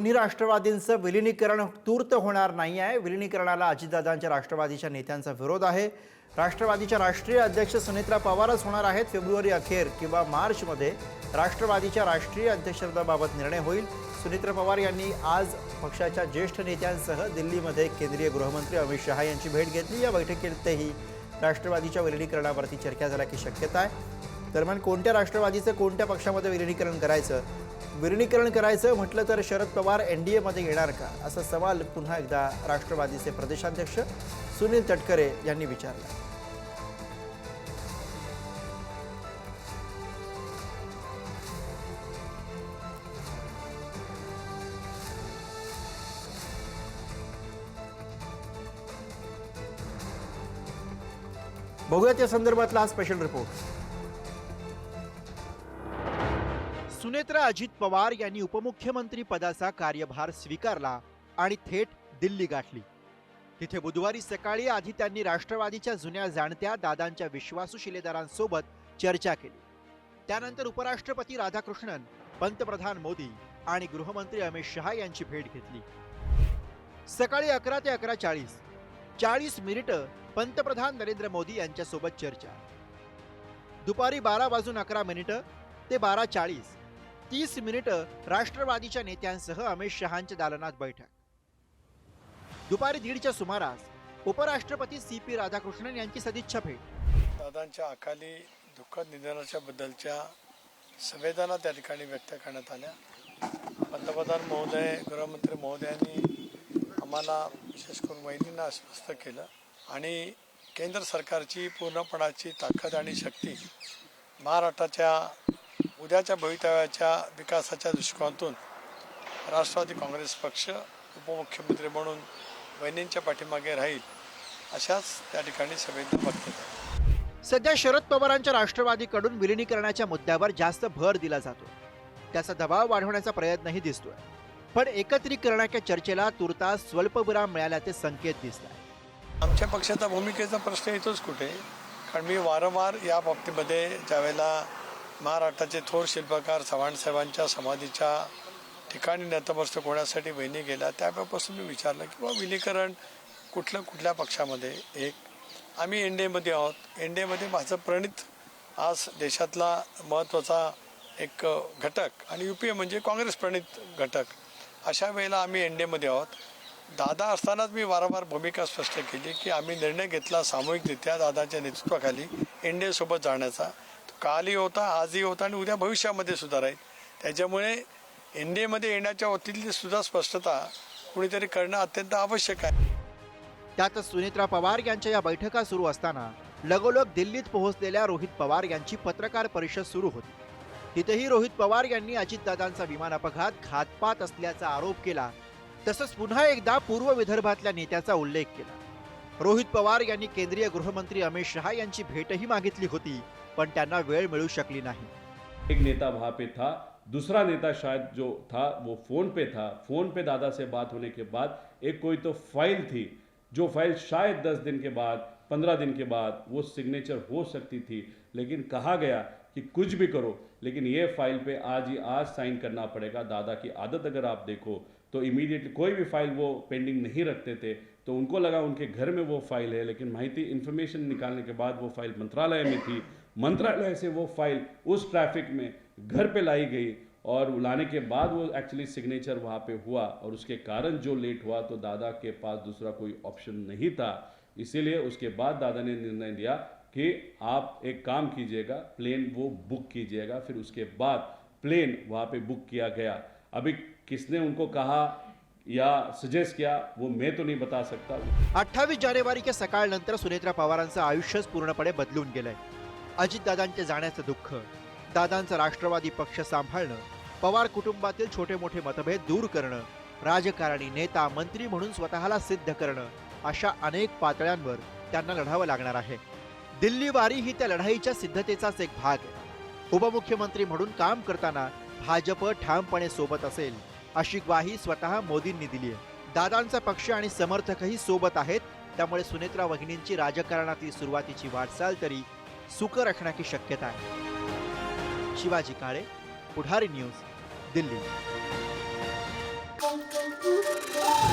दोन्ही राष्ट्रवादींचं विलीनीकरण तूर्त होणार नाही आहे। विलीनीकरणाला अजितदादांच्या राष्ट्रवादीच्या नेत्यांचा विरोध आहे। राष्ट्रवादीच्या राष्ट्रीय अध्यक्ष सुनेत्रा पवारच होणार आहेत। फेब्रुवारी अखेर किंवा मार्चमध्ये राष्ट्रवादीच्या राष्ट्रीय अध्यक्षपदाबाबत निर्णय होईल। सुनेत्रा पवार यांनी आज पक्षाच्या ज्येष्ठ नेत्यांसह दिल्लीमध्ये केंद्रीय गृहमंत्री अमित शहा यांची भेट घेतली। या बैठकीतही राष्ट्रवादीच्या विलीनीकरणावरती चर्चा झाल्याची शक्यता आहे। दरम्यान कोणत्या राष्ट्रवादीचं कोणत्या पक्षामध्ये विलीनीकरण करायचं म्हटलं तर शरद पवार एनडीए मध्ये येणार का, असा सवाल पुन्हा एकदा राष्ट्रवादीचे प्रदेशाध्यक्ष सुनील तटकरे यांनी विचारला। बघूयात या संदर्भातला हा स्पेशल रिपोर्ट। सुनेत्रा अजित पवार यांनी उपमुख्यमंत्री पदाचा कार्यभार स्वीकारला आणि थेट दिल्ली गाठली। तिथे बुधवारी सकाळी आधी त्यांनी राष्ट्रवादीच्या जुन्या जाणत्या दादांच्या विश्वासू शिलेदारांसोबत चर्चा केली। त्यानंतर उपराष्ट्रपती राधाकृष्णन, पंतप्रधान मोदी आणि गृहमंत्री अमित शहा यांची भेट घेतली। सकाळी 11 ते 11:40 40 मिनिटं पंतप्रधान नरेंद्र मोदी यांच्यासोबत चर्चा। दुपारी 12:11 ते 12:40 30 मिनिटं राष्ट्रवादीच्या नेत्यांसह अमित शहांच्या दालनात बैठक। दुपारी 1:30च्या सुमारास उपराष्ट्रपती CP राधाकृष्णन यांची सदिच्छा भेट। दादांच्या अकाली दुःखद निधनाच्या बद्दलच्या संवेदना त्या ठिकाणी व्यक्त करण्यात आल्या। पंतप्रधान महोदय, गृहमंत्री महोदयांनी आम्हाला विशेष करून वहिनींना आश्वस्त केलं आणि केंद्र सरकारची पूर्णपणाची ताकद आणि शक्ती महाराष्ट्राच्या उद्याच्या भवितव्याच्या विकासाच्या दृष्टिकोनातून राष्ट्रवादी काँग्रेस पक्ष उपमुख्यमंत्री म्हणून वहिनींच्या पाठीमागे राहील, अशाच त्या ठिकाणी संवेदना व्यक्त केल्या। सध्या शरद पवारांच्या राष्ट्रवादीकडून विलीनीकरणाच्या मुद्द्यावर जास्त भर दिला जातो। त्याचा दबाव वाढवण्याचा प्रयत्नही दिसतोय, पण एकत्रीकरणाच्या चर्चेला तुर्तास स्वल्पविराम मिळाल्याचे संकेत दिसत आहेत। आमच्या पक्षाचा भूमिकेचा प्रश्न येतोच कुठे, कारण मी वारंवार या बाबतीमध्ये ज्यावेळेला महाराष्ट्राचे थोर शिल्पकार चव्हाणसाहेबांच्या समाधीच्या ठिकाणी नतमस्तक होण्यासाठी वहिनी गेल्या त्यावेळेपासून मी विचारलं की बाबा विलीनीकरण कुठल्या पक्षामध्ये। एक आम्ही एनडीएमध्ये आहोत। एनडीएमध्ये माझं प्रणित आज देशातला महत्त्वाचा एक घटक आणि UPA म्हणजे काँग्रेस प्रणित घटक, अशा वेळेला आम्ही एनडीएमध्ये आहोत। दादा असतानाच मी वारंवार भूमिका स्पष्ट केली की आम्ही निर्णय घेतला सामूहिकरित्या दादाच्या नेतृत्वाखाली एनडीएसोबत जाण्याचा। कालही होता, आजही होता आणि उद्या भविष्यामध्ये सुद्धा राहील। त्याच्यामुळे एनडीएमध्ये येण्याच्या वतीतली सुद्धा स्पष्टता कुणीतरी करणं अत्यंत आवश्यक आहे। त्यातच सुनेत्रा पवार यांच्या या बैठका सुरू असताना लगोलग दिल्लीत पोहोचलेल्या रोहित पवार यांची पत्रकार परिषद सुरू होती। तिथेही रोहित पवार यांनी अजितदादांचा विमान अपघात घातपात असल्याचा आरोप केला। तसंच पुन्हा एकदा पूर्व विदर्भातल्या नेत्याचा उल्लेख केला। रोहित पवार यांनी केंद्रीय गृहमंत्री अमित शहा यांची भेटही मागितली होती, पण त्यांना वेळ मिळू शकली नाही। एक नेता वहाँ पे था, दूसरा नेता शायद जो था वो फोन पे था। फोन पे दादा से बात होने के बाद एक कोई तो फाइल थी, जो फाइल शायद 10 दिन के बाद 15 दिन के बाद वो सिग्नेचर हो सकती थी, लेकिन कहा गया कि कुछ भी करो लेकिन ये फाइल पे आज साइन करना पड़ेगा। दादा की आदत अगर आप देखो तो इमीडिएटली कोई भी फाइल वो पेंडिंग नहीं रखते थे, तो उनको लगा उनके घर में वो फाइल है, लेकिन माहिती इन्फॉर्मेशन निकालने के बाद वो फाइल मंत्रालय में थी। मंत्रालय से वो फाइल उस ट्रैफिक में घर पे लाई गई और लाने के बाद वो एक्चुअली सिग्नेचर वहाँ पे हुआ, और उसके कारण जो लेट हुआ तो दादा के पास दूसरा कोई ऑप्शन नहीं था। इसीलिए उसके बाद दादा ने निर्णय लिया कि आप एक काम कीजिएगा, प्लेन वो बुक कीजिएगा। फिर उसके बाद प्लेन वहाँ पे बुक किया गया। अभी किसने उनको कहा या सजेस्ट किया वो मैं तो नहीं बता सकता। 28 जानेवारीच्या सकाळनंतर सुनेत्रा पवारांचं आयुष्यच पूर्णपणे बदलून गेलंय। अजितदादांच्या जाण्याचं दुःख, दादांचा राष्ट्रवादी पक्ष सांभाळणं, पवार कुटुंबातील छोटे मोठे मतभेद दूर करणं, राजकारणी, नेता, मंत्री म्हणून स्वतःला सिद्ध करणं, अशा अनेक पातळ्यांवर त्यांना लढावं लागणार आहे। दिल्ली वारी ही त्या लढाईच्या सिद्धतेचाच एक भाग आहे। उपमुख्यमंत्री म्हणून काम करताना भाजप ठामपणे सोबत असेल, अशी ग्वाही स्वतः मोदींनी दिली आहे। दादांचा पक्ष आणि समर्थकही सोबत आहेत, त्यामुळे सुनेत्रा वहिनींची राजकारणातली सुरुवातीची वाटचाल तरी सुकर असण्याची शक्यता आहे। शिवाजी काळे, पुढारी न्यूज, दिल्ली। आहे